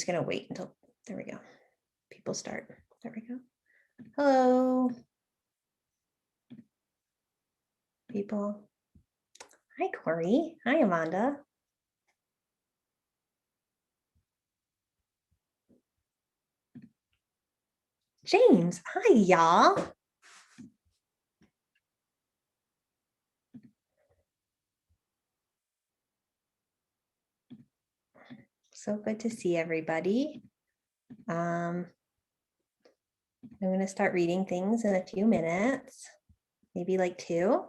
just going to wait until, there we go. People start. There we go. Hello. People. Hi, Corey. Hi, Amanda. James. Hi, y'all. So good to see everybody. I'm going to start reading things in a few minutes, maybe like 2.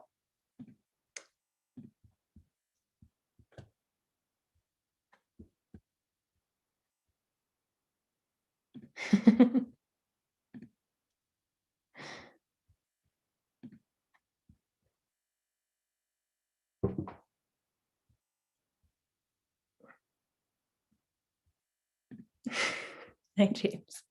Hi, James.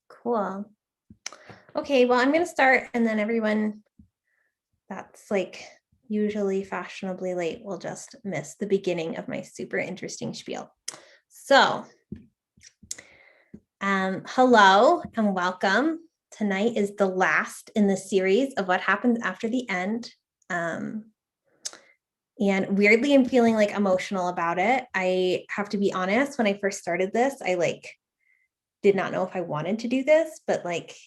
Cool. Okay, well, I'm going to start, and then everyone that's like usually fashionably late will just miss the beginning of my super interesting spiel. So, hello and welcome. Tonight is the last in the series of what happens after the end. And weirdly, I'm feeling like emotional about it. I have to be honest, when I first started this, I did not know if I wanted to do this, but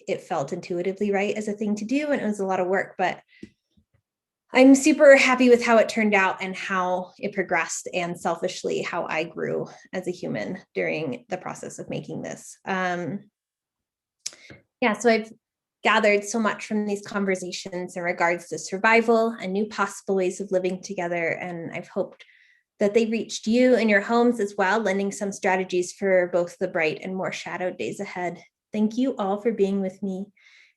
it felt intuitively right as a thing to do. And it was a lot of work, but I'm super happy with how it turned out and how it progressed, and selfishly how I grew as a human during the process of making this. So I've gathered so much from these conversations in regards to survival and new possible ways of living together. And I've hoped that they reached you in your homes as well, lending some strategies for both the bright and more shadowed days ahead. Thank you all for being with me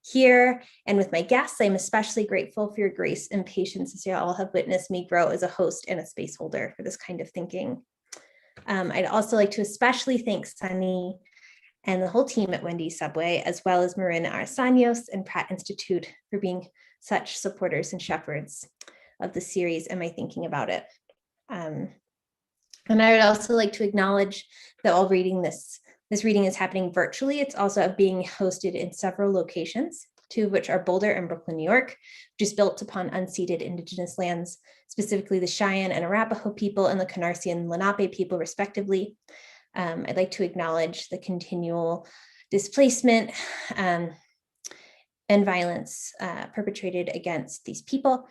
here and with my guests. I'm especially grateful for your grace and patience as you all have witnessed me grow as a host and a space holder for this kind of thinking. I'd also like to especially thank Sunny and the whole team at Wendy's Subway, as well as Marina Arasanios and Pratt Institute for being such supporters and shepherds of the series and my thinking about it. And I would also like to acknowledge that while reading this reading is happening virtually, it's also being hosted in several locations, 2 of which are Boulder and Brooklyn, New York, which is built upon unceded Indigenous lands, specifically the Cheyenne and Arapaho people and the Canarsie and Lenape people, respectively. I'd like to acknowledge the continual displacement and violence perpetrated against these people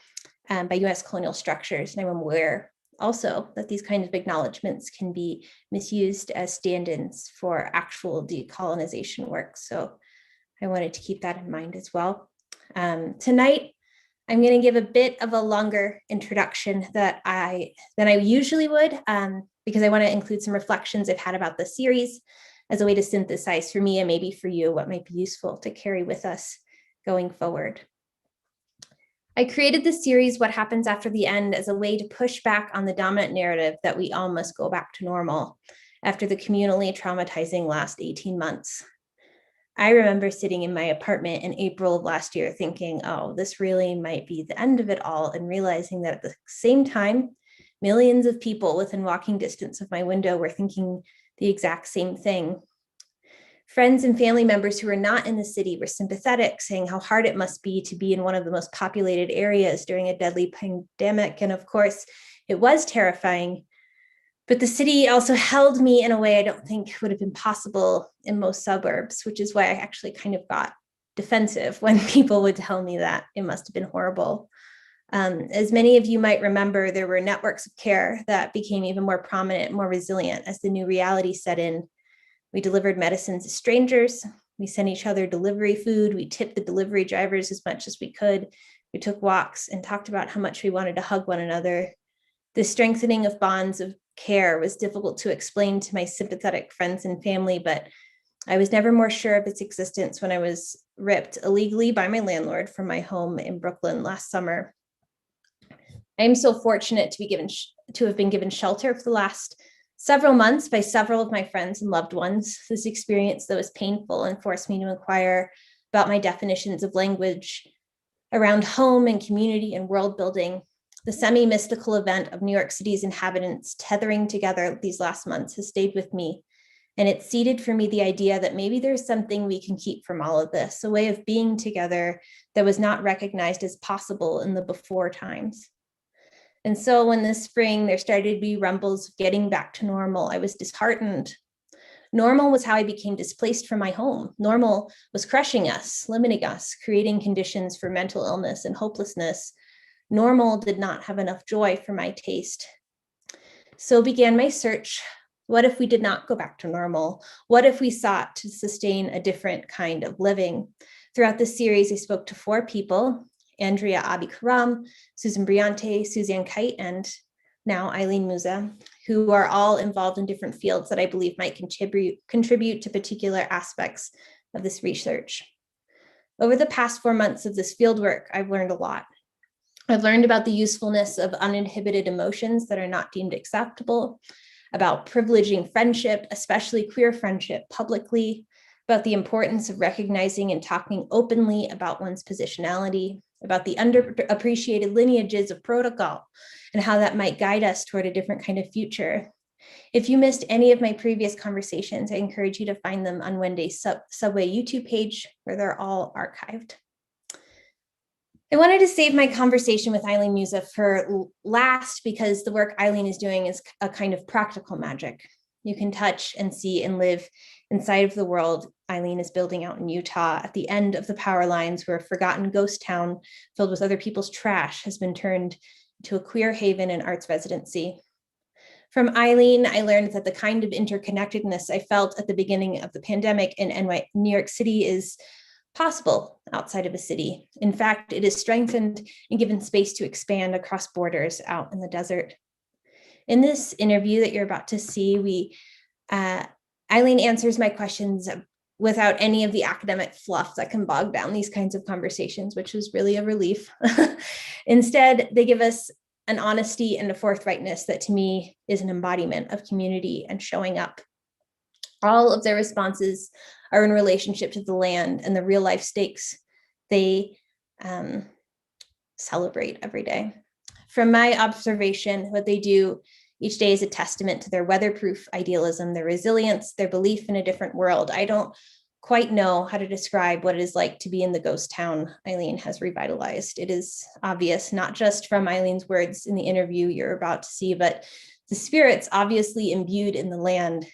by U.S. colonial structures. And I'm aware also that these kinds of acknowledgements can be misused as stand-ins for actual decolonization work. So I wanted to keep that in mind as well. Tonight, I'm going to give a bit of a longer introduction than I usually would, because I want to include some reflections I've had about the series as a way to synthesize for me and maybe for you what might be useful to carry with us going forward. I created this series, What Happens After the End, as a way to push back on the dominant narrative that we all must go back to normal after the communally traumatizing last 18 months. I remember sitting in my apartment in April of last year thinking, oh, this really might be the end of it all, and realizing that at the same time, millions of people within walking distance of my window were thinking the exact same thing. Friends and family members who were not in the city were sympathetic, saying how hard it must be to be in one of the most populated areas during a deadly pandemic. And of course, it was terrifying. But the city also held me in a way I don't think would have been possible in most suburbs, which is why I actually kind of got defensive when people would tell me that it must have been horrible. As many of you might remember, there were networks of care that became even more prominent, more resilient as the new reality set in. We delivered medicines to strangers. We sent each other delivery food. We tipped the delivery drivers as much as we could. We took walks and talked about how much we wanted to hug one another. The strengthening of bonds of care was difficult to explain to my sympathetic friends and family, but I was never more sure of its existence when I was ripped illegally by my landlord from my home in Brooklyn last summer. I am so fortunate to have been given shelter for the last several months by several of my friends and loved ones. This experience, though, was painful and forced me to inquire about my definitions of language around home and community and world building. The semi-mystical event of New York City's inhabitants tethering together these last months has stayed with me. And it seeded for me the idea that maybe there's something we can keep from all of this, a way of being together that was not recognized as possible in the before times. And so when this spring there started to be rumbles of getting back to normal, I was disheartened. Normal was how I became displaced from my home. Normal was crushing us, limiting us, creating conditions for mental illness and hopelessness. Normal did not have enough joy for my taste. So began my search. What if we did not go back to normal? What if we sought to sustain a different kind of living? Throughout this series, I spoke to 4 people, Andrea Abi-Karam, Susan Briante, Suzanne Kite, and now Eileen Muza, who are all involved in different fields that I believe might contribute to particular aspects of this research. Over the past 4 months of this fieldwork, I've learned a lot. I've learned about the usefulness of uninhibited emotions that are not deemed acceptable, about privileging friendship, especially queer friendship, publicly, about the importance of recognizing and talking openly about one's positionality, about the underappreciated lineages of protocol and how that might guide us toward a different kind of future. If you missed any of my previous conversations, I encourage you to find them on Wendy's Subway YouTube page, where they're all archived. I wanted to save my conversation with Eileen Muza for last because the work Eileen is doing is a kind of practical magic. You can touch and see and live inside of the world Eileen is building out in Utah at the end of the power lines, where a forgotten ghost town filled with other people's trash has been turned into a queer haven and arts residency. From Eileen, I learned that the kind of interconnectedness I felt at the beginning of the pandemic in New York City is possible outside of a city. In fact, it is strengthened and given space to expand across borders out in the desert. In this interview that you're about to see, Eileen answers my questions without any of the academic fluff that can bog down these kinds of conversations, which was really a relief. Instead, they give us an honesty and a forthrightness that to me is an embodiment of community and showing up. All of their responses are in relationship to the land and the real life stakes they celebrate every day. From my observation, what they do each day is a testament to their weatherproof idealism, their resilience, their belief in a different world. I don't quite know how to describe what it is like to be in the ghost town Eileen has revitalized. It is obvious, not just from Eileen's words in the interview you're about to see, but the spirits obviously imbued in the land,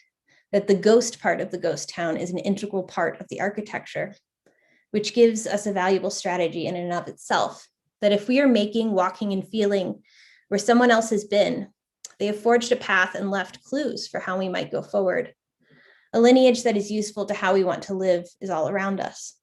that the ghost part of the ghost town is an integral part of the architecture, which gives us a valuable strategy in and of itself, that if we are making, walking, and feeling where someone else has been, they have forged a path and left clues for how we might go forward. A lineage that is useful to how we want to live is all around us.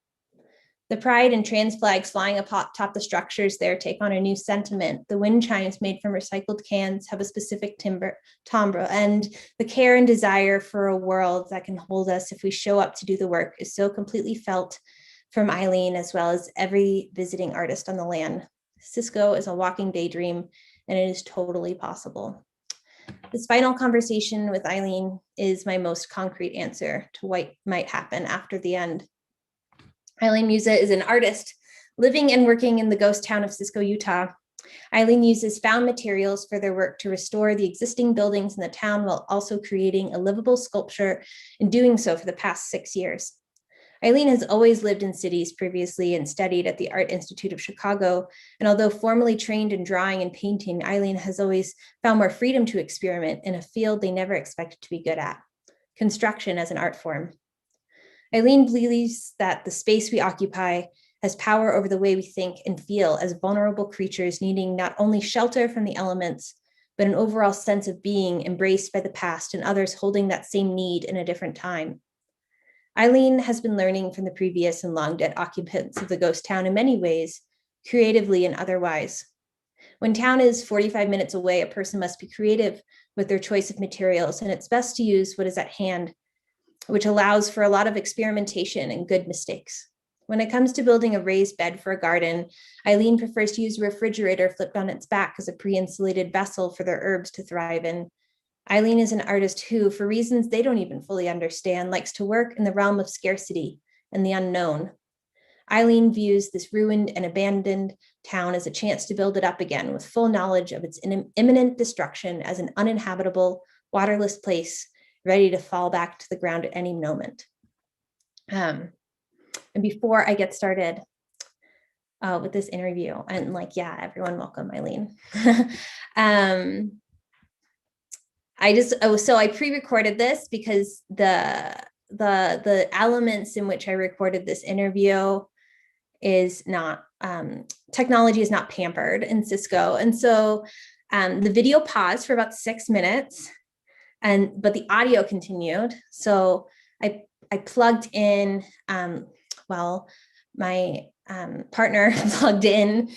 The pride and trans flags flying atop the structures there take on a new sentiment. The wind chimes made from recycled cans have a specific timbre, and the care and desire for a world that can hold us if we show up to do the work is so completely felt from Eileen, as well as every visiting artist on the land. Cisco is a walking daydream, and it is totally possible. This final conversation with Eileen is my most concrete answer to what might happen after the end. Eileen Muza is an artist living and working in the ghost town of Cisco, Utah. Eileen uses found materials for their work to restore the existing buildings in the town while also creating a livable sculpture and doing so for the past 6 years. Eileen has always lived in cities previously and studied at the Art Institute of Chicago. And although formally trained in drawing and painting, Eileen has always found more freedom to experiment in a field they never expected to be good at: construction as an art form. Eileen believes that the space we occupy has power over the way we think and feel as vulnerable creatures needing not only shelter from the elements, but an overall sense of being embraced by the past and others holding that same need in a different time. Eileen has been learning from the previous and long dead occupants of the ghost town in many ways, creatively and otherwise. When town is 45 minutes away, a person must be creative with their choice of materials, and it's best to use what is at hand, which allows for a lot of experimentation and good mistakes. When it comes to building a raised bed for a garden, Eileen prefers to use a refrigerator flipped on its back as a pre-insulated vessel for their herbs to thrive in. Eileen is an artist who, for reasons they don't even fully understand, likes to work in the realm of scarcity and the unknown. Eileen views this ruined and abandoned town as a chance to build it up again with full knowledge of its imminent destruction as an uninhabitable, waterless place ready to fall back to the ground at any moment. And before I get started with this interview, and like, yeah, everyone welcome Eileen. I pre-recorded this because the elements in which I recorded this interview is not, technology is not pampered in Cisco. And so the video paused for about 6 minutes, but the audio continued. So I plugged in, my partner plugged in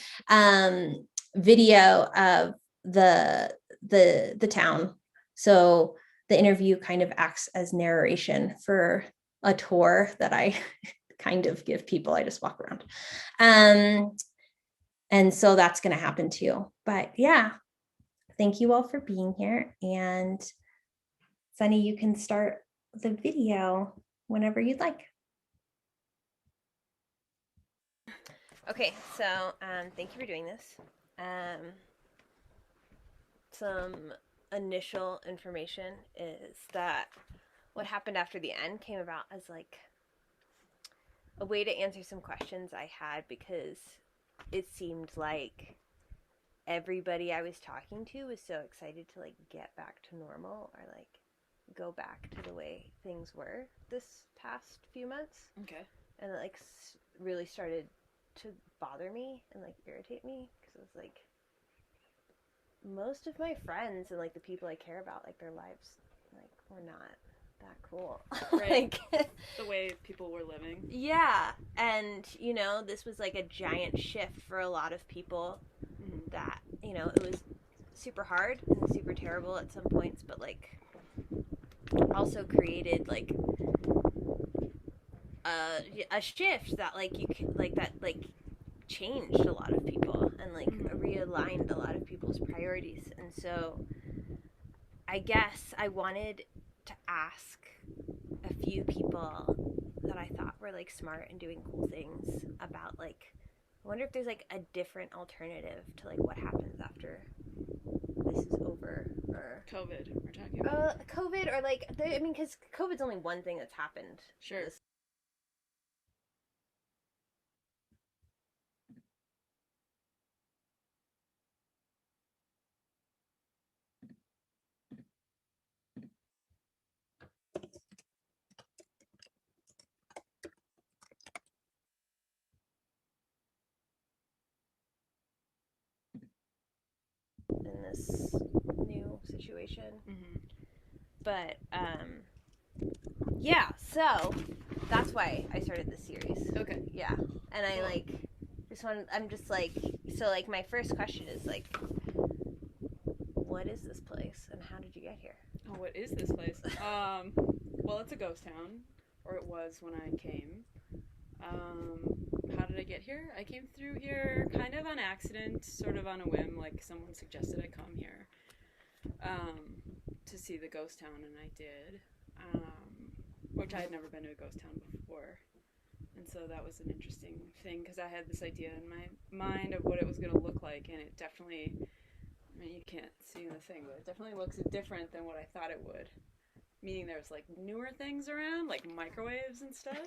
video of the town. So the interview kind of acts as narration for a tour that I kind of give people. I just walk around. And so that's going to happen too. But yeah, thank you all for being here. And Sunny, you can start the video whenever you'd like. Okay, so thank you for doing this. Some initial information is that what happened after the end came about as like a way to answer some questions I had, because it seemed like everybody I was talking to was so excited to like get back to normal, or like go back to the way things were this past few months. Okay. And it like really started to bother me and like irritate me, because it was like most of my friends and like the people I care about, like their lives like were not that cool. Right. Like the way people were living. Yeah. And you know, this was like a giant shift for a lot of people. Mm-hmm. That, you know, it was super hard and super terrible at some points, but like also created like a shift that like you could like that like changed a lot of people and like realigned a lot of people's priorities. And so I guess I wanted to ask a few people that I thought were like smart and doing cool things about like, I wonder if there's like a different alternative to like what happens after this is over, or COVID we're talking about. COVID, or like I mean, because COVID's only one thing that's happened. Sure. In this new situation. Mm-hmm. But yeah, so that's why I started this series. Okay. Yeah. And I like just want, I'm just like, so like my first question is like, what is this place and how did you get here? Oh, what is this place? Well, it's a ghost town, or it was when I came. How did I get here? I came through here kind of on accident, sort of on a whim, like someone suggested I come here to see the ghost town, and I did, which I had never been to a ghost town before. And so that was an interesting thing, because I had this idea in my mind of what it was going to look like, and it definitely, I mean, you can't see the thing, but it definitely looks different than what I thought it would. Meaning there's like newer things around, like microwaves and stuff.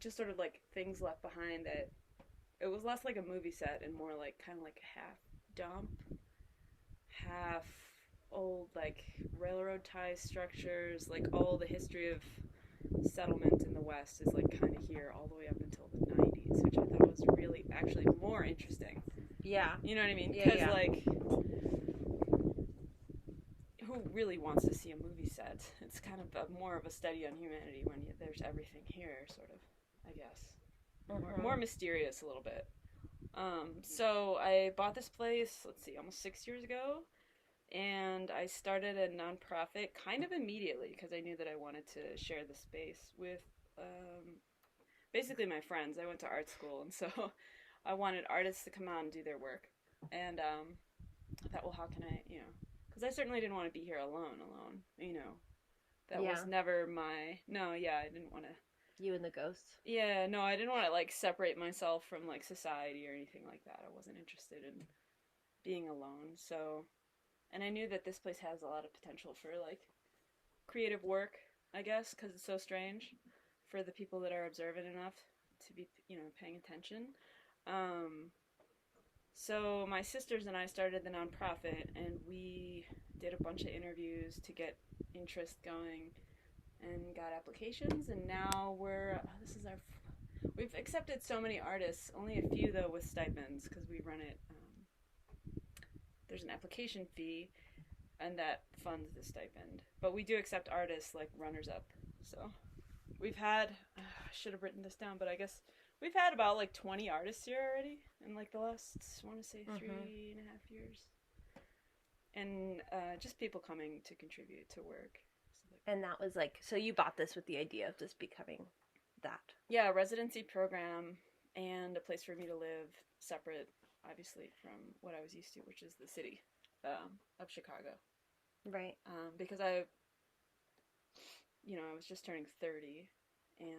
Just sort of like things left behind that it was less like a movie set and more like kind of like a half dump, half old like railroad tie structures, like all the history of settlement in the West is like kind of here all the way up until the 90s, which I thought was really actually more interesting. Yeah. You know what I mean? Because yeah. like, who really wants to see a movie set? It's kind of more of a study on humanity when there's everything here, sort of, I guess. More mysterious a little bit. So I bought this place, let's see, almost 6 years ago, and I started a nonprofit kind of immediately because I knew that I wanted to share the space with basically my friends. I went to art school, and so I wanted artists to come out and do their work. And I thought, well, how can I, you know, because I certainly didn't want to be here alone, you know. That was never my, no, yeah, I didn't want to You and the ghosts. Yeah, no, I didn't want to like separate myself from like society or anything like that. I wasn't interested in being alone. So, and I knew that this place has a lot of potential for like creative work, I guess, because it's so strange for the people that are observant enough to be, paying attention. Um, so my sisters and I started the nonprofit, and we did a bunch of interviews to get interest going, and got applications, and now we've accepted so many artists, only a few though with stipends, because we run it, there's an application fee, and that funds the stipend, but we do accept artists like runners up. So we've had, I should have written this down, but I guess we've had about like 20 artists here already in like the last, I want to say 3.5 years, and just people coming to contribute to work. And that was like, so you bought this with the idea of this becoming that. Yeah, a residency program and a place for me to live, separate, obviously, from what I was used to, which is the city of Chicago. Right. Because I was just turning 30, and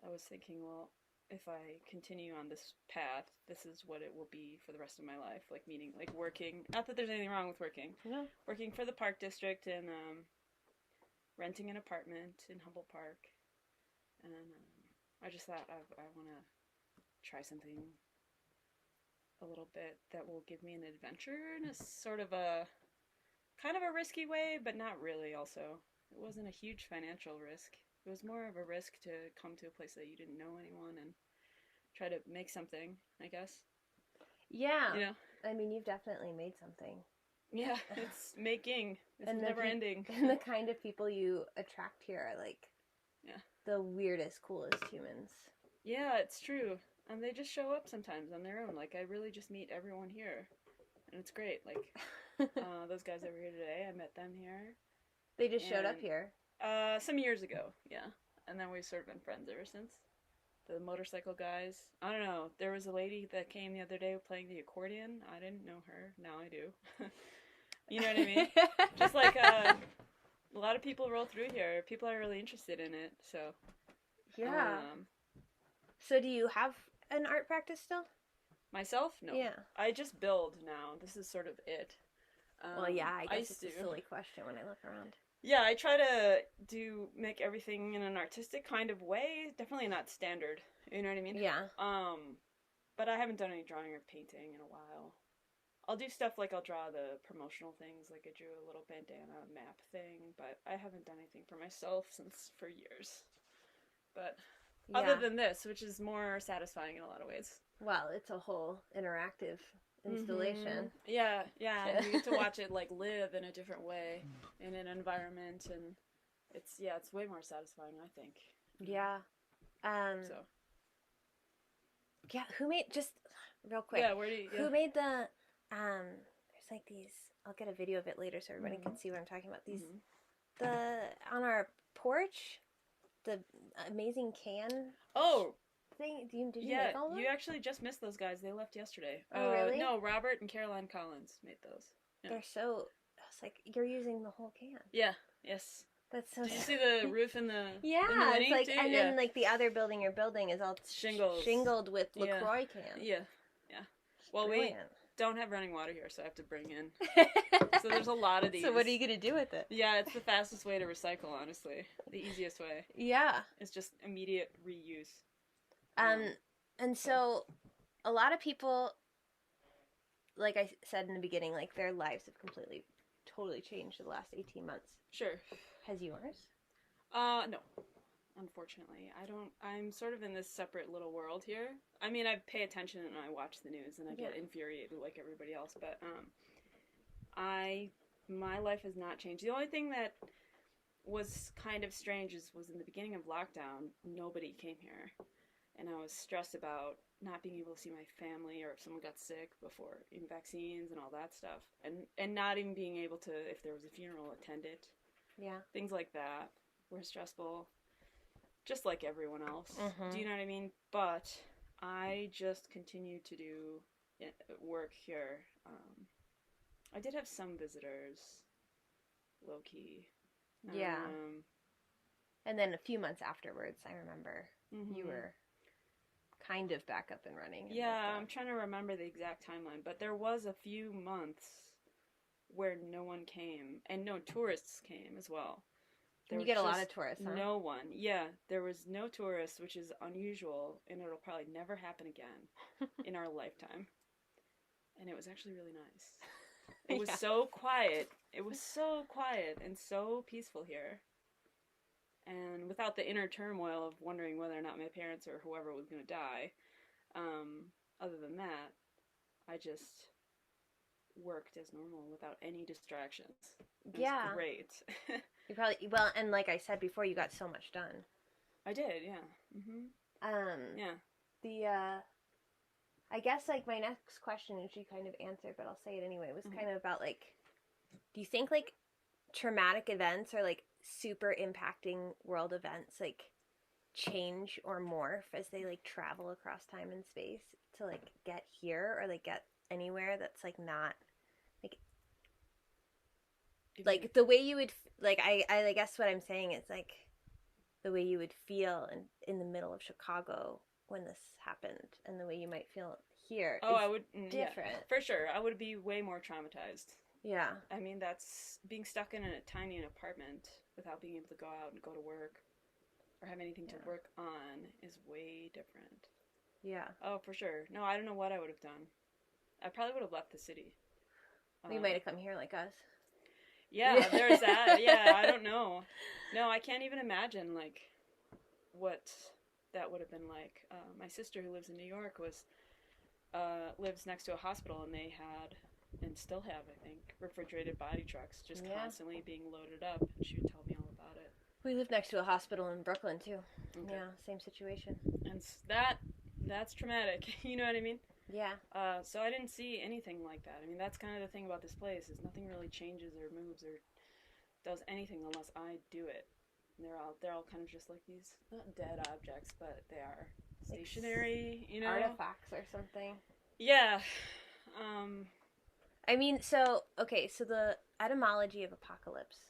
I was thinking, well, if I continue on this path, this is what it will be for the rest of my life. Like, meaning, like, working. Not that there's anything wrong with working. No. Working for the Park District and renting an apartment in Humboldt Park. And I just thought I want to try something a little bit that will give me an adventure in a sort of a kind of a risky way, but not really also. It wasn't a huge financial risk. It was more of a risk to come to a place that you didn't know anyone and try to make something, I guess. Yeah. I mean, you've definitely made something. Yeah, it's making. It's never ending. And the kind of people you attract here are like the weirdest, coolest humans. Yeah, it's true. And they just show up sometimes on their own. Like, I really just meet everyone here. And it's great. Like, those guys that were here today, I met them here. They just showed up here? Some years ago, yeah. And then we've sort of been friends ever since. The motorcycle guys. I don't know. There was a lady that came the other day playing the accordion. I didn't know her. Now I do. You know what I mean? Just like a lot of people roll through here. People are really interested in it. So yeah. So do you have an art practice still? Myself? No. Yeah. I just build now. This is sort of it. Well, yeah, I guess it's a silly question when I look around. Yeah, I try to make everything in an artistic kind of way. Definitely not standard. You know what I mean? Yeah. But I haven't done any drawing or painting in a while. I'll do stuff like I'll draw the promotional things, like I drew a little bandana map thing, but I haven't done anything for myself for years. But other than this, which is more satisfying in a lot of ways. Well, it's a whole interactive installation. Yeah. You get to watch it like live in a different way in an environment, and it's way more satisfying, I think. Yeah. So. Yeah, who made, just real quick. Yeah, who made the there's like these, I'll get a video of it later so everybody can see what I'm talking about. These on our porch, the amazing can. Oh. Thing. Did you make all of them? You actually just missed those guys. They left yesterday. Oh, really? No, Robert and Caroline Collins made those. Yeah. They're so, it's like, you're using the whole can. Yeah, yes. That's so Did you see the roof in the it's like, and then like the other building you're building is all shingled with LaCroix cans. Yeah. Well, Brilliant. we don't have running water here, so I have to bring in. So there's a lot of these. So what are you going to do with it? Yeah, it's the fastest way to recycle, honestly. The easiest way. Yeah. It's just immediate reuse. And so a lot of people, like I said in the beginning, like their lives have totally changed in the last 18 months. Sure. Has yours? No. Unfortunately. I'm sort of in this separate little world here. I mean, I pay attention and I watch the news and I get infuriated like everybody else, but my life has not changed. The only thing that was kind of strange was in the beginning of lockdown, nobody came here. And I was stressed about not being able to see my family, or if someone got sick before in vaccines and all that stuff. And not even being able to, if there was a funeral, attend it. Yeah. Things like that were stressful, just like everyone else. Mm-hmm. Do you know what I mean? But I just continue to do work here. I did have some visitors, low-key. Yeah. And then a few months afterwards, I remember Mm-hmm. you were kind of back up and running. And Yeah, I'm trying to remember the exact timeline, but there was a few months where no one came, and no tourists came as well. There you was get a lot just of tourists, huh? no one. Yeah, there was no tourists, which is unusual, and it'll probably never happen again in our lifetime. And it was actually really nice. It was so quiet. It was so quiet and so peaceful here. And without the inner turmoil of wondering whether or not my parents or whoever was going to die, other than that, I just worked as normal without any distractions. It was great. You probably, well, and like I said before, you got so much done. I did, yeah. Mm-hmm. Yeah. I guess like my next question, which you kind of answered, but I'll say it anyway, was kind of about like, do you think like traumatic events or like super impacting world events like change or morph as they like travel across time and space to like get here or like get anywhere that's like not like the way you would like I guess what I'm saying is like the way you would feel in the middle of Chicago when this happened and the way you might feel here I would different. Yeah, for sure. I would be way more traumatized. Yeah. I mean, that's being stuck in a tiny apartment without being able to go out and go to work or have anything to work on is way different. Yeah. Oh, for sure. No, I don't know what I would have done. I probably would have left the city. You might have come here like us. Yeah, there's that. Yeah, I don't know. No, I can't even imagine, like, what that would have been like. My sister, who lives in New York, lives next to a hospital, and they had, and still have, I think, refrigerated body trucks just constantly being loaded up. And she would tell me all about it. We live next to a hospital in Brooklyn, too. Okay. Yeah, same situation. And that's traumatic. You know what I mean? Yeah. So I didn't see anything like that. I mean, that's kind of the thing about this place is nothing really changes or moves or does anything unless I do it. And they're all kind of just like these not dead objects, but they are stationary, you know, artifacts or something. Yeah. I mean, so the etymology of apocalypse,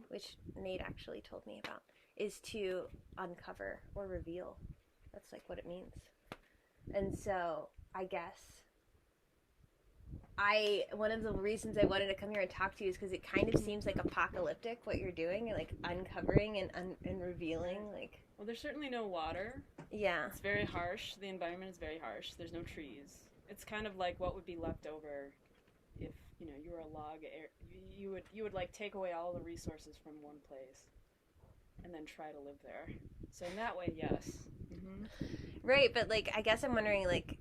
which Nate actually told me about, is to uncover or reveal. That's like what it means. And so I guess one of the reasons I wanted to come here and talk to you is because it kind of seems like apocalyptic what you're doing. You're like uncovering and revealing. Like, well, there's certainly no water. Yeah. It's very harsh. The environment is very harsh. There's no trees. It's kind of like what would be left over if, you know, you were a log. You would like take away all the resources from one place and then try to live there. So in that way, yes. Right, but like I guess I'm wondering like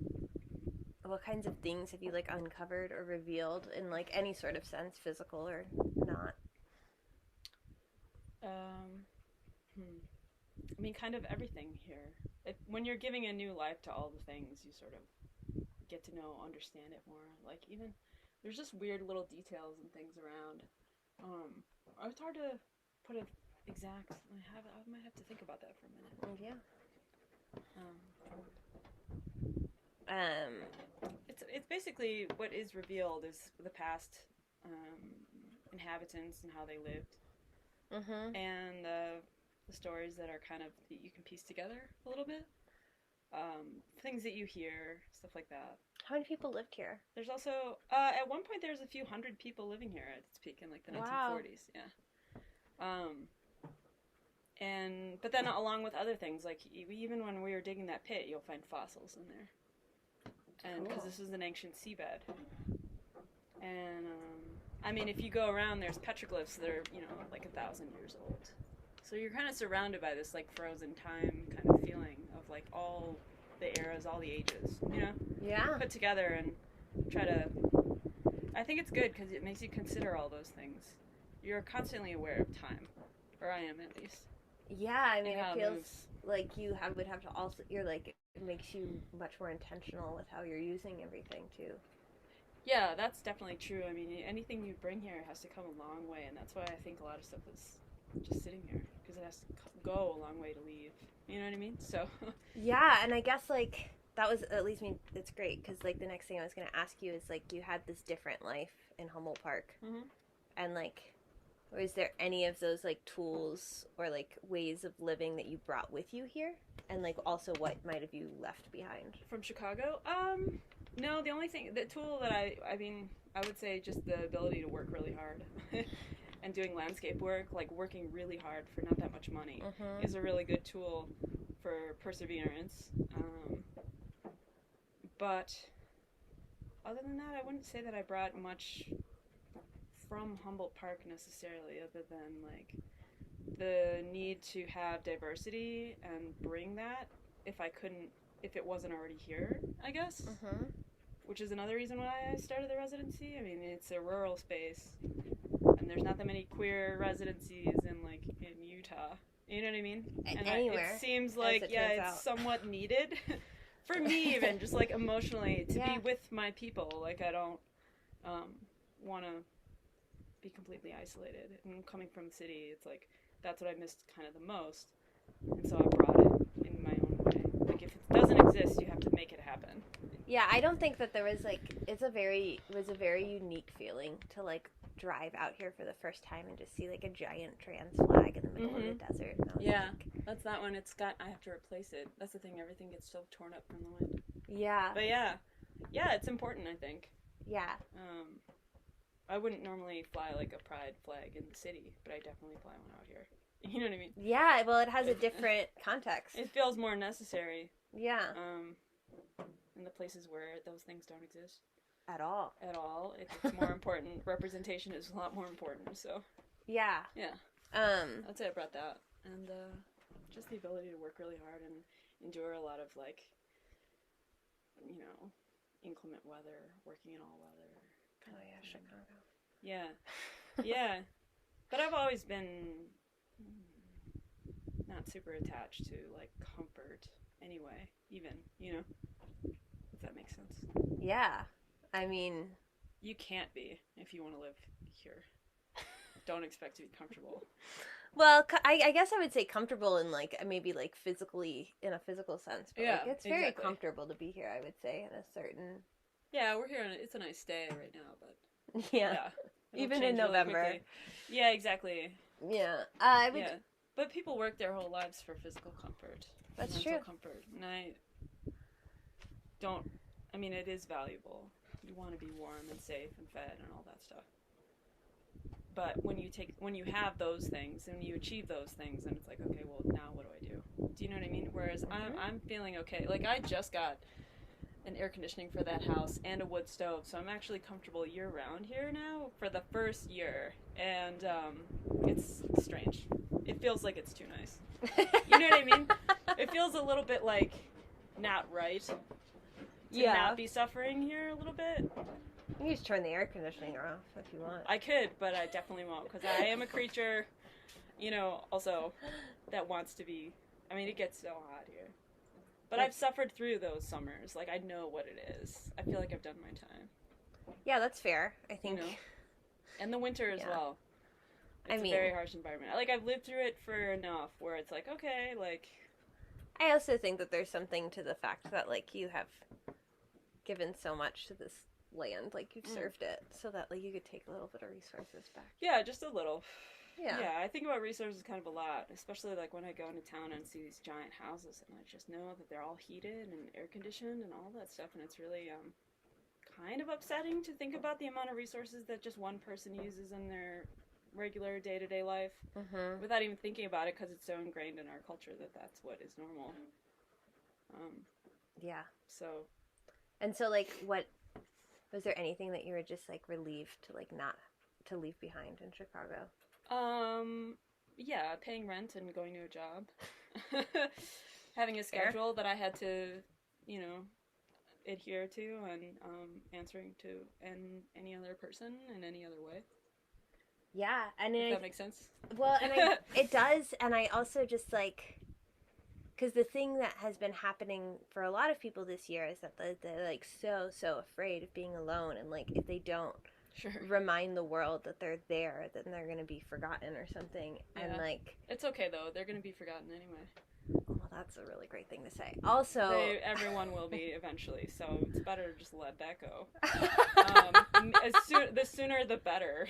what kinds of things have you like uncovered or revealed in like any sort of sense, physical or not? I mean, kind of everything here. When you're giving a new life to all the things, you sort of get to know, understand it more. Like even there's just weird little details and things around. It's hard to put an exact. I might have to think about that for a minute. Yeah. It's basically what is revealed is the past inhabitants and how they lived, and the stories that are kind of that you can piece together a little bit, things that you hear, stuff like that. How many people lived here? There's also at one point there was a few hundred people living here at its peak in like the 1940s. Yeah. But then along with other things, like even when we were digging that pit, you'll find fossils in there. And because this is an ancient seabed. And, I mean, if you go around, there's petroglyphs that are, you know, like 1,000 years old. So you're kind of surrounded by this, like, frozen time kind of feeling of, like, all the eras, all the ages, you know? Yeah. Put together and try to... I think it's good because it makes you consider all those things. You're constantly aware of time. Or I am, at least. Yeah, I mean, it feels moves. like you would have to also... You're, like... It makes you much more intentional with how you're using everything, too. Yeah, that's definitely true. I mean, anything you bring here has to come a long way, and that's why I think a lot of stuff is just sitting here, because it has to go a long way to leave. You know what I mean? So. Yeah, and I guess, like, that was, at least, I mean, it's great, because, like, the next thing I was going to ask you is, like, you had this different life in Humboldt Park, and, like, Or is there any of those like tools or like ways of living that you brought with you here? And like also what might have you left behind? From Chicago? No, the only thing, the tool that I mean, I would say just the ability to work really hard and doing landscape work, like working really hard for not that much money is a really good tool for perseverance. But other than that, I wouldn't say that I brought much from Humboldt Park necessarily, other than like the need to have diversity and bring that if it wasn't already here, I guess. Which is another reason why I started the residency. I mean, it's a rural space, and there's not that many queer residencies in Utah. You know what I mean? And anywhere. It seems like it's somewhat needed for me, even just like emotionally, to be with my people. Like I don't want to be completely isolated. And coming from the city, it's like that's what I missed kind of the most. And so I brought it in my own way. Like if it doesn't exist, you have to make it happen. Yeah, I don't think that there was like it was a very unique feeling to like drive out here for the first time and just see like a giant trans flag in the middle of the desert. Yeah, that's that one. I have to replace it. That's the thing. Everything gets so torn up from the wind. Yeah. But yeah, it's important, I think. Yeah. I wouldn't normally fly like a pride flag in the city, but I definitely fly one out here. You know what I mean? Yeah, well, it has a different context. It feels more necessary. Yeah. In the places where those things don't exist. At all. It's more important. Representation is a lot more important, so. Yeah. Yeah. I'd say I brought that. And just the ability to work really hard and endure a lot of, like, inclement weather, working in all weather. Oh, yeah, Chicago. Yeah. Yeah. But I've always been not super attached to, like, comfort anyway, even, if that makes sense. Yeah. I mean... You can't be if you want to live here. Don't expect to be comfortable. Well, I guess I would say comfortable in, like, maybe, like, physically, in a physical sense. But, yeah, like, it's very comfortable to be here, I would say, in a certain... Yeah, we're here, and it's a nice day right now, but... Yeah. Even in November. Really yeah, exactly. Yeah. Yeah. But people work their whole lives for physical comfort. That's mental true. Comfort. And it is valuable. You want to be warm and safe and fed and all that stuff. But when you have those things and you achieve those things, then it's like, okay, well, now what do I do? Do you know what I mean? Whereas I'm feeling okay. Like, I just got an air conditioning for that house and a wood stove, so I'm actually comfortable year-round here now for the first year, and it's strange. It feels like it's too nice. You know what I mean? It feels a little bit like not right to not be suffering here a little bit. You can just turn the air conditioning off if you want. I could, but I definitely won't, because I am a creature, also that wants to be, it gets so hot here. But I've suffered through those summers. Like, I know what it is. I feel like I've done my time. Yeah, that's fair, I think. And the winter as well. It's a very harsh environment. Like, I've lived through it for enough where it's like, okay, like... I also think that there's something to the fact that, like, you have given so much to this land. Like, you've served it so that, like, you could take a little bit of resources back. Yeah, just a little. Yeah. Yeah, I think about resources kind of a lot, especially like when I go into town and see these giant houses, and I just know that they're all heated and air conditioned and all that stuff, and it's really kind of upsetting to think about the amount of resources that just one person uses in their regular day-to-day life without even thinking about it, because it's so ingrained in our culture that that's what is normal. Yeah. So. And so, like, what was there anything that you were just like relieved to like not to leave behind in Chicago? Yeah, paying rent and going to a job. Having a schedule that I had to, adhere to, and answering to any other person in any other way. Yeah, and if that makes sense. Well, and it does, and I also just like, because the thing that has been happening for a lot of people this year is that they're like so afraid of being alone, and like if they don't remind the world that they're there, then they're gonna be forgotten or something. Yeah. And like, it's okay though; they're gonna be forgotten anyway. Well, that's a really great thing to say. Also, everyone will be eventually, so it's better to just let that go. The sooner the better.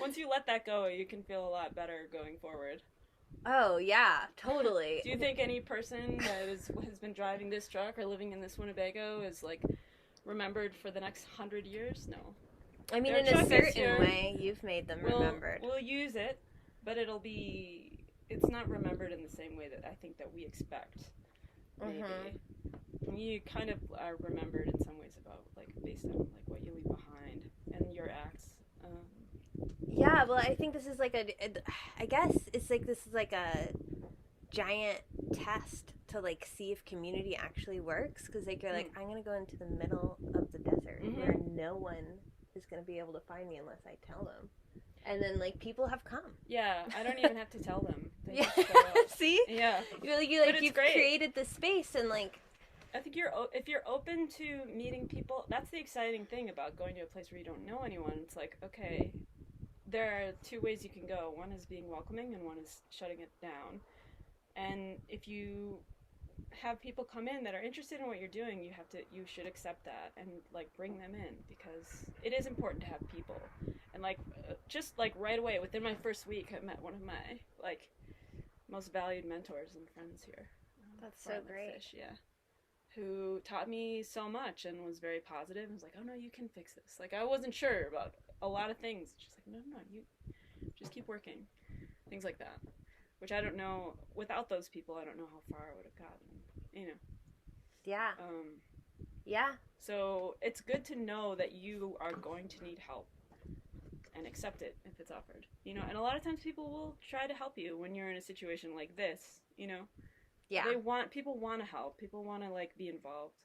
Once you let that go, you can feel a lot better going forward. Oh, yeah, totally. Do you think any person that has been driving this truck or living in this Winnebago is, like, remembered for the next 100 years? No. I mean, in a certain way, you've made them remembered. We'll use it, but it's not remembered in the same way that I think that we expect, maybe. You kind of are remembered in some ways about, like, based on, like, what you leave behind and your acts. Yeah, well, I think this is like I guess it's like this is like a giant test to, like, see if community actually works, because, like, you're like, I'm gonna go into the middle of the desert where no one is gonna be able to find me unless I tell them, and then, like, people have come. Yeah, I don't even have to tell them. They yeah, just show up. See? Yeah, you've created the space, and, like, I think if you're open to meeting people, that's the exciting thing about going to a place where you don't know anyone. It's like, okay, there are two ways you can go. One is being welcoming, and one is shutting it down. And if you have people come in that are interested in what you're doing, you should accept that and, like, bring them in, because it is important to have people. And, like, just, like, right away within my first week, I met one of my, like, most valued mentors and friends here. That's so great. Fish, yeah. Who taught me so much and was very positive and was like, oh no, you can fix this. Like, I wasn't sure about a lot of things. She's like, no, you just keep working. Things like that. Which I don't know, without those people, I don't know how far I would have gotten, you know. Yeah. Yeah. So it's good to know that you are going to need help and accept it if it's offered, you know. And a lot of times people will try to help you when you're in a situation like this, you know. Yeah. People want to help. People want to, like, be involved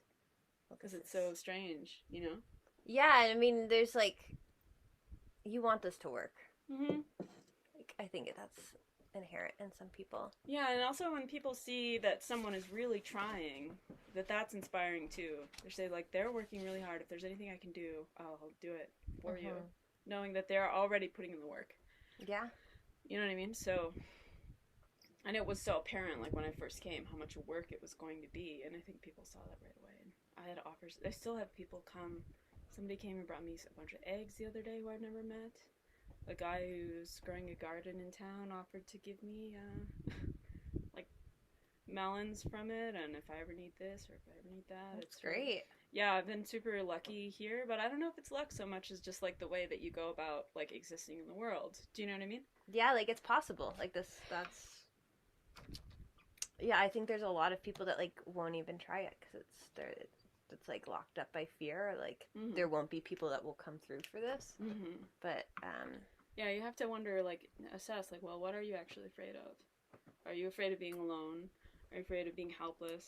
because it's so strange, you know. Yeah, I mean, there's, like, you want this to work. Like, I think that's inherent in some people. Yeah, and also when people see that someone is really trying, that's inspiring too. They say, like, they're working really hard. If there's anything I can do, I'll do it for you, knowing that they're already putting in the work. Yeah. You know what I mean? So. And it was so apparent, like, when I first came, how much work it was going to be. And I think people saw that right away. And I had offers. I still have people come. Somebody came and brought me a bunch of eggs the other day who I've never met. A guy who's growing a garden in town offered to give me, like, melons from it. And if I ever need this or if I ever need that. That's great. Yeah, I've been super lucky here. But I don't know if it's luck so much as just, like, the way that you go about, like, existing in the world. Do you know what I mean? Yeah, like, it's possible. Like, that's... Yeah, I think there's a lot of people that, like, won't even try it because it's like locked up by fear. Or, like, there won't be people that will come through for this. But yeah, you have to wonder, like, assess, like, well, what are you actually afraid of? Are you afraid of being alone? Are you afraid of being helpless?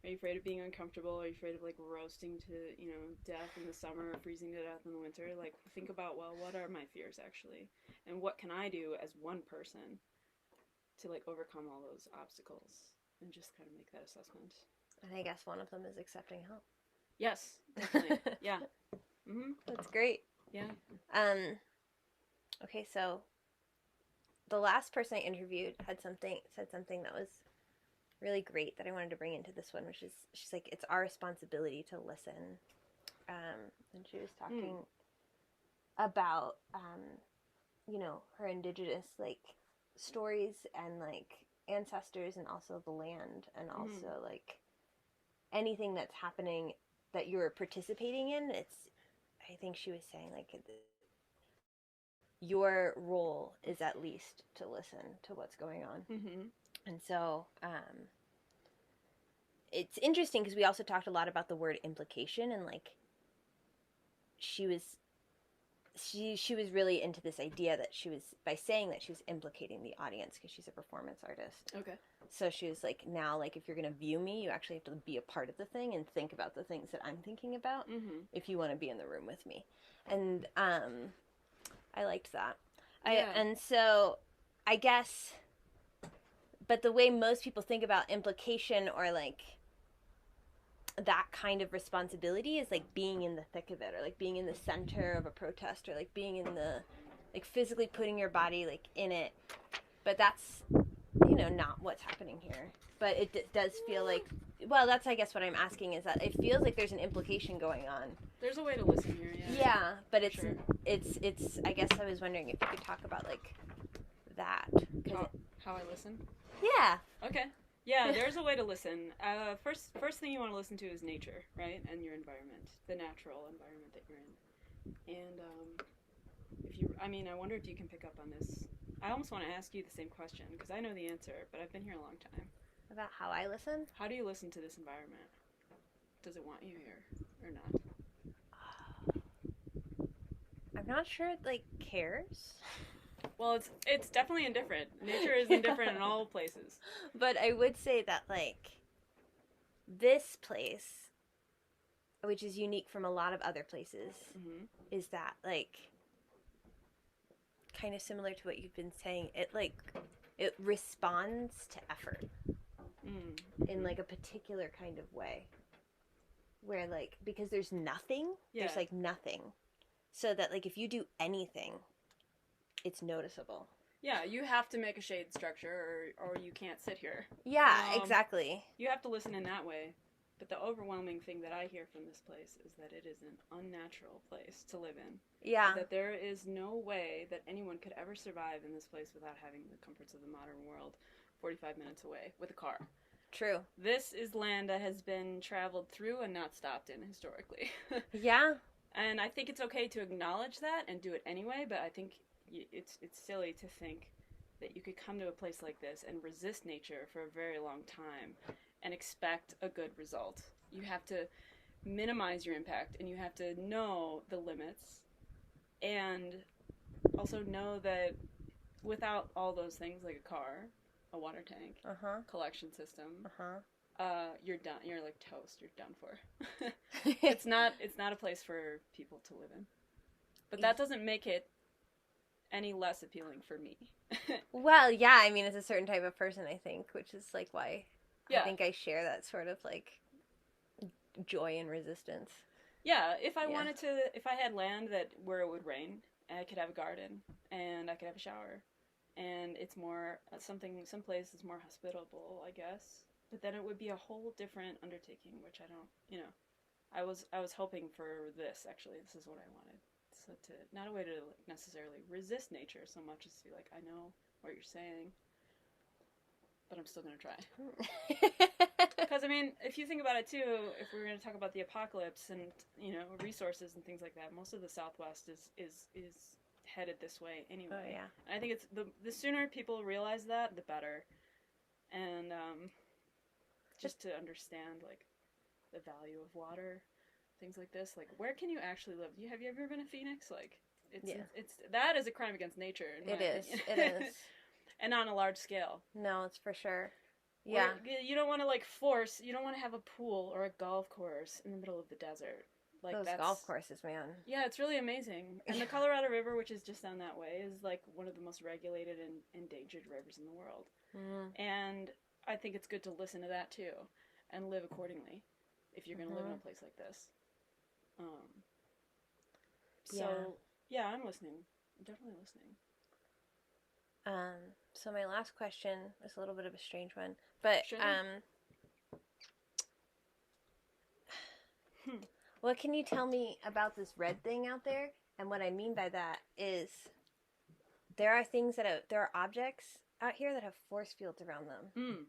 Are you afraid of being uncomfortable? Are you afraid of, like, roasting to, you know, death in the summer or freezing to death in the winter? Like, think about, well, what are my fears actually, and what can I do as one person to, like, overcome all those obstacles, and just kind of make that assessment. And I guess one of them is accepting help. Yes, definitely. Yeah. That's great. Yeah. Okay, so the last person I interviewed said something that was really great that I wanted to bring into this one, which is, she's like, it's our responsibility to listen. And she was talking about, you know, her indigenous, like, stories and, like, ancestors, and also the land, and also like anything that's happening that you're participating in. I think she was saying, like, your role is at least to listen to what's going on. And so it's interesting because we also talked a lot about the word implication, and, like, she was really into this idea that she was, by saying that, she was implicating the audience because she's a performance artist. Okay. So she was like, now, like, if you're going to view me, you actually have to be a part of the thing and think about the things that I'm thinking about if you want to be in the room with me. And I liked that. And so I guess, but the way most people think about implication or, like, that kind of responsibility is, like, being in the thick of it, or, like, being in the center of a protest, or, like, being in the, like, physically putting your body, like, in it. But that's, you not what's happening here. But it does feel like, well, that's, I guess, what I'm asking is that it feels like there's an implication going on. There's a way to listen here, yeah. Yeah, but it's, Sure. it's, I guess I was wondering if you could talk about, like, that. How I listen? Yeah. Okay. Yeah, there's a way to listen. First thing you want to listen to is nature, right? And your environment, the natural environment that you're in. And I wonder if you can pick up on this. I almost want to ask you the same question, because I know the answer, but I've been here a long time. About how I listen? How do you listen to this environment? Does it want you here or not? I'm not sure it, like, cares. Well, it's definitely indifferent. Nature is indifferent in all places. But I would say that, like, this place, which is unique from a lot of other places, is that, like, kind of similar to what you've been saying. It responds to effort in, like, a particular kind of way. Where, like, because there's nothing, there's, like, nothing. So that, like, if you do anything, it's noticeable. Yeah, you have to make a shade structure or you can't sit here. Yeah, exactly. You have to listen in that way. But the overwhelming thing that I hear from this place is that it is an unnatural place to live in. Yeah. That there is no way that anyone could ever survive in this place without having the comforts of the modern world 45 minutes away with a car. True. This is land that has been traveled through and not stopped in historically. Yeah. And I think it's okay to acknowledge that and do it anyway, but I think it's silly to think that you could come to a place like this and resist nature for a very long time and expect a good result. You have to minimize your impact, and you have to know the limits, and also know that without all those things, like a car, a water tank, collection system, you're done. You're like toast. You're done for. It's not a place for people to live in. But that doesn't make it any less appealing for me. Well, yeah, I mean, it's a certain type of person, I think, which is, like, why I think I share that sort of, like, joy and resistance. Yeah, if I wanted to, if I had land where it would rain, and I could have a garden, and I could have a shower, and it's more, some place is more hospitable, I guess, but then it would be a whole different undertaking, which I don't, I was hoping for this, actually. This is what I wanted. So not a way to necessarily resist nature so much as to be like, I know what you're saying, but I'm still going to try. Because, I mean, if you think about it, too, if we're going to talk about the apocalypse and, resources and things like that, most of the Southwest is headed this way anyway. Oh, yeah. And I think it's the sooner people realize that, the better. And just to understand, like, the value of water, things like this, like, where can you actually live? Have you ever been to Phoenix? Like, it's that is a crime against nature. It is. And on a large scale. No, it's for sure. Yeah. You don't want to, like, you don't want to have a pool or a golf course in the middle of the desert. Like, those golf courses, man. Yeah, it's really amazing. And the Colorado River, which is just down that way, is, like, one of the most regulated and endangered rivers in the world. And I think it's good to listen to that, too, and live accordingly if you're going to live in a place like this. I'm listening. I'm definitely listening. So my last question is a little bit of a strange one, but Sure. What can you tell me about this red thing out there? And what I mean by that is there are objects out here that have force fields around them.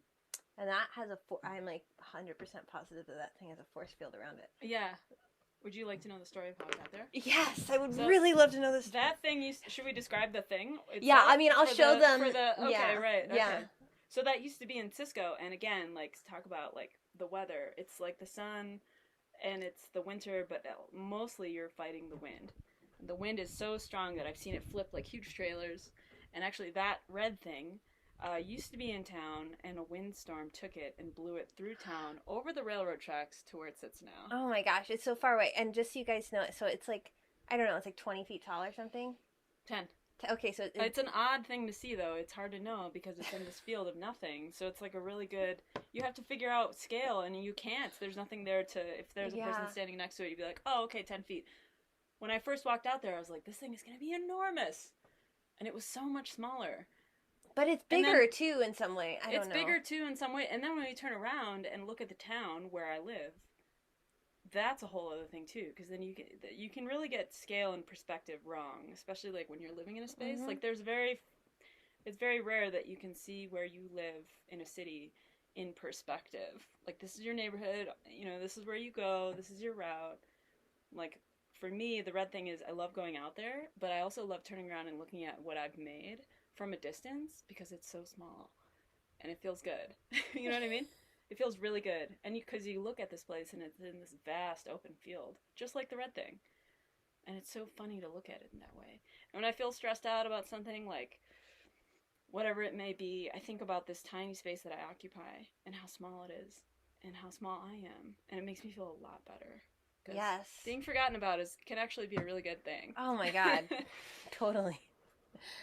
And that has I'm like 100% positive that thing has a force field around it. Yeah. Would you like to know the story of how it got there? Yes, I would really love to know this. That thing, should we describe the thing itself? Yeah, I mean, I'll show them. Okay, right. Okay. Yeah. So that used to be in Cisco, and again, like, talk about, like, the weather. It's like the sun, and it's the winter, but mostly you're fighting the wind. The wind is so strong that I've seen it flip like huge trailers. And actually, that red thing used to be in town, and a windstorm took it and blew it through town over the railroad tracks to where it sits now. Oh my gosh, it's so far away. And just so you guys know, so it's like, I don't know, it's like 20 feet tall or something? 10. Okay, so it's an odd thing to see, though. It's hard to know because it's in this field of nothing. So it's like a really good, you have to figure out scale, and you can't. There's nothing there to, if there's a person standing next to it, you'd be like, oh, okay, 10 feet. When I first walked out there, I was like, this thing is going to be enormous. And it was so much smaller. But it's bigger too in some way. I don't know. It's bigger too in some way. And then when we turn around and look at the town where I live, that's a whole other thing too. Because then you can really get scale and perspective wrong, especially like when you're living in a space. Like it's very rare that you can see where you live in a city in perspective. Like this is your neighborhood, you know, this is where you go, this is your route. Like for me, the red thing is I love going out there, but I also love turning around and looking at what I've made from a distance because it's so small and it feels good. You know what I mean? It feels really good. And because you look at this place and it's in this vast open field, just like the red thing. And it's so funny to look at it in that way. And when I feel stressed out about something, like whatever it may be, I think about this tiny space that I occupy and how small it is and how small I am. And it makes me feel a lot better. Yes. Being forgotten about can actually be a really good thing. Oh my God. Totally.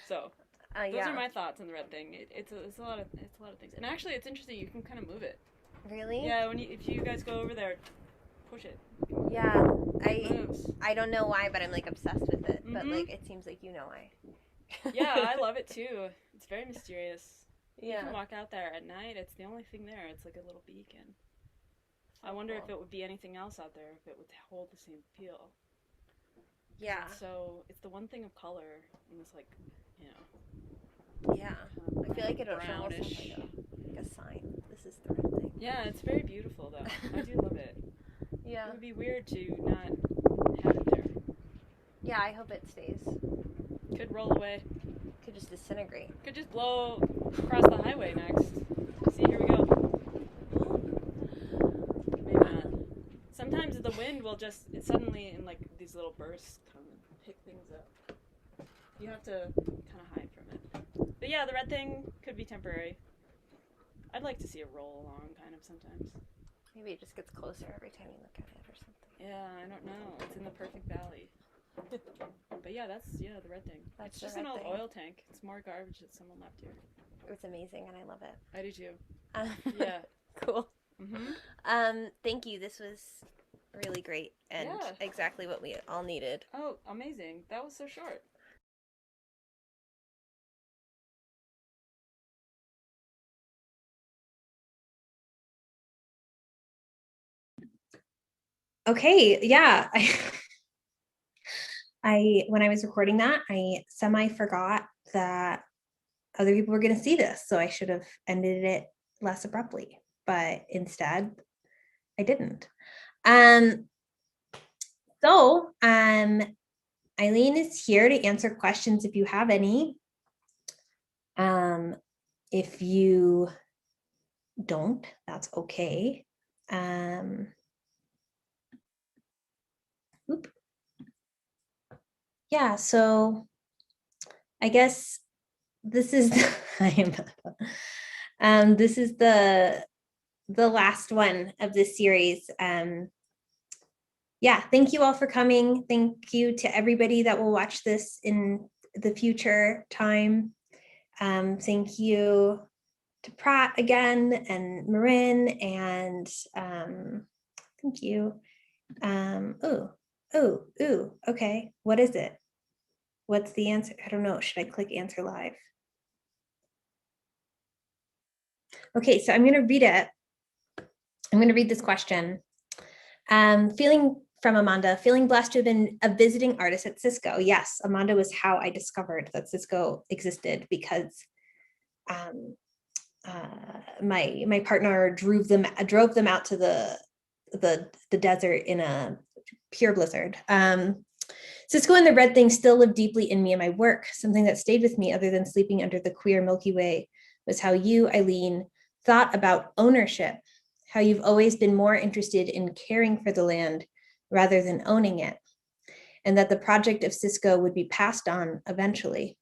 So those are my thoughts on the red thing. It's a lot of things. And actually, it's interesting. You can kind of move it. Really? Yeah. If you guys go over there, push it. Yeah. It moves. I don't know why, but I'm like obsessed with it. But like it seems like you know why. Yeah, I love it too. It's very mysterious. Yeah. You can walk out there at night. It's the only thing there. It's like a little beacon. I wonder if it would be anything else out there, if it would hold the same feel. Yeah. So it's the one thing of color in this, like, you know. Yeah. I feel like it would brownish, like a sign. This is the red thing. Yeah, it's very beautiful though. I do love it. Yeah. It would be weird to not have it there. Yeah, I hope it stays. Could roll away. Could just disintegrate. Could just blow across the highway next. See, here we go. Maybe not. Sometimes the wind will just suddenly, in like these little bursts, come and pick things up. You have to kind of hide from it. But yeah, the red thing could be temporary. I'd like to see it roll along, kind of, sometimes. Maybe it just gets closer every time you look at it or something. Yeah, I don't know. It's in the perfect valley. But yeah, the red thing. It's just an old oil tank. It's more garbage that someone left here. It's amazing, and I love it. I do too. Yeah. Cool. Mm-hmm. Thank you. This was really great and exactly what we all needed. Oh, amazing. That was so short. Okay, yeah. When I was recording that, I semi forgot that other people were going to see this, so I should have ended it less abruptly, but instead I didn't. So Eileen is here to answer questions if you have any. If you don't, that's okay. Yeah, so I guess this is this is the last one of this series. Yeah, thank you all for coming. Thank you to everybody that will watch this in the future time. Thank you to Pratt again and Marin, and thank you. Okay, what is it? What's the answer? I don't know. Should I click answer live? Okay, so I'm going to read it. I'm going to read this question. From Amanda, feeling blessed to have been a visiting artist at Cisco. Yes, Amanda was how I discovered that Cisco existed, because my partner drove them out to the desert in a pure blizzard. Cisco and the red thing still live deeply in me and my work. Something that stayed with me, other than sleeping under the queer Milky Way, was how you, Eileen, thought about ownership, how you've always been more interested in caring for the land rather than owning it, and that the project of Cisco would be passed on eventually.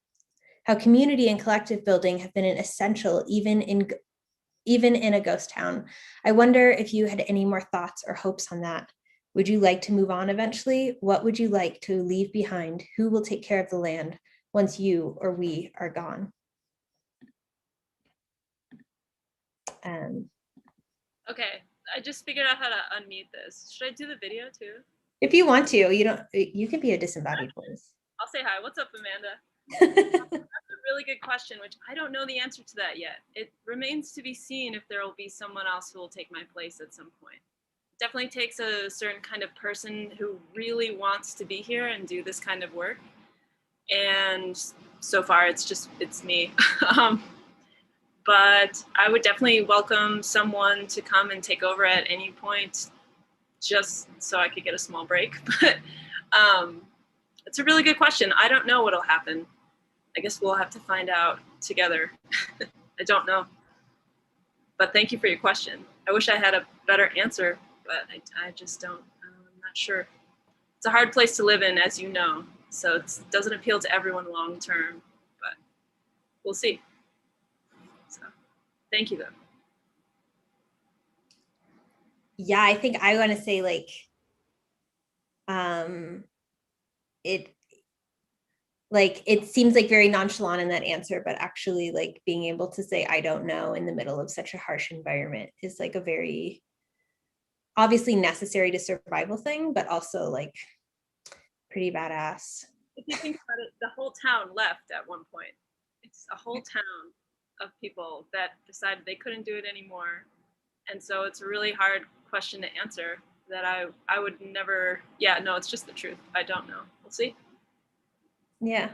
How community and collective building have been an essential even in a ghost town. I wonder if you had any more thoughts or hopes on that. Would you like to move on eventually? What would you like to leave behind? Who will take care of the land once you or we are gone? Okay, I just figured out how to unmute this. Should I do the video too? If you want to, you can be a disembodied voice. I'll say hi. What's up, Amanda? really good question, which I don't know the answer to that yet. It remains to be seen if there will be someone else who will take my place at some point. It definitely takes a certain kind of person who really wants to be here and do this kind of work. And so far, it's me. But I would definitely welcome someone to come and take over at any point, just so I could get a small break. But it's a really good question. I don't know what'll happen. I guess we'll have to find out together. I don't know. But thank you for your question. I wish I had a better answer, but I just don't. I'm not sure. It's a hard place to live in, as you know. So it doesn't appeal to everyone long term, but we'll see. So thank you, though. Yeah, I think I want to say it seems like very nonchalant in that answer, but actually like being able to say I don't know in the middle of such a harsh environment is like a very obviously necessary to survival thing, but also like pretty badass. If you think about it, the whole town left at one point. It's a whole town of people that decided they couldn't do it anymore. And so it's a really hard question to answer that I would never, yeah, no, it's just the truth. I don't know. We'll see. Yeah.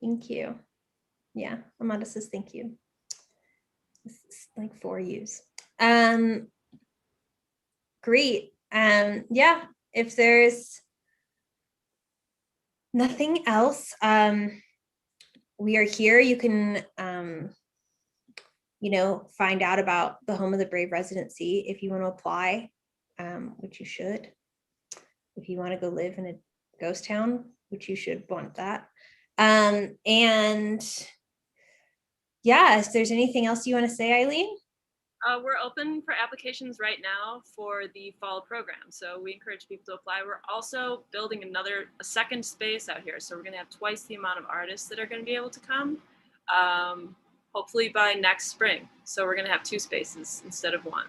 Thank you. Yeah, Amanda says thank you. This is like 4 U's. Great. Yeah, if there's nothing else, we are here. You can find out about the Home of the Brave residency if you want to apply, which you should. If you want to go live in a ghost town, which you should want that. And yeah, if there's anything else you want to say, Eileen? We're open for applications right now for the fall program. So we encourage people to apply. We're also building a second space out here. So we're going to have twice the amount of artists that are going to be able to come, hopefully by next spring. So we're going to have 2 spaces instead of 1.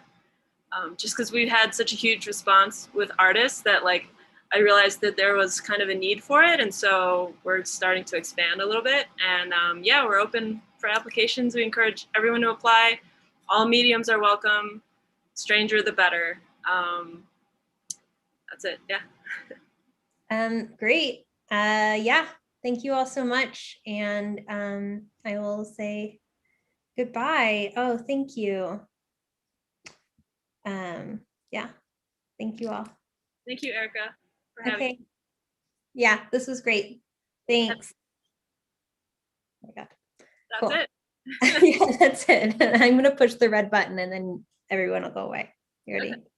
Just because we've had such a huge response with artists that like, I realized that there was kind of a need for it. And so we're starting to expand a little bit. And yeah, we're open for applications. We encourage everyone to apply. All mediums are welcome. Stranger, the better. That's it. Yeah. Great. Yeah. Thank you all so much. And I will say goodbye. Oh, thank you. Yeah. Thank you all. Thank you, Erica, for having me. Yeah, this was great. Thanks. Oh my God. That's cool. it. Yeah, that's it. I'm going to push the red button and then everyone will go away. You ready?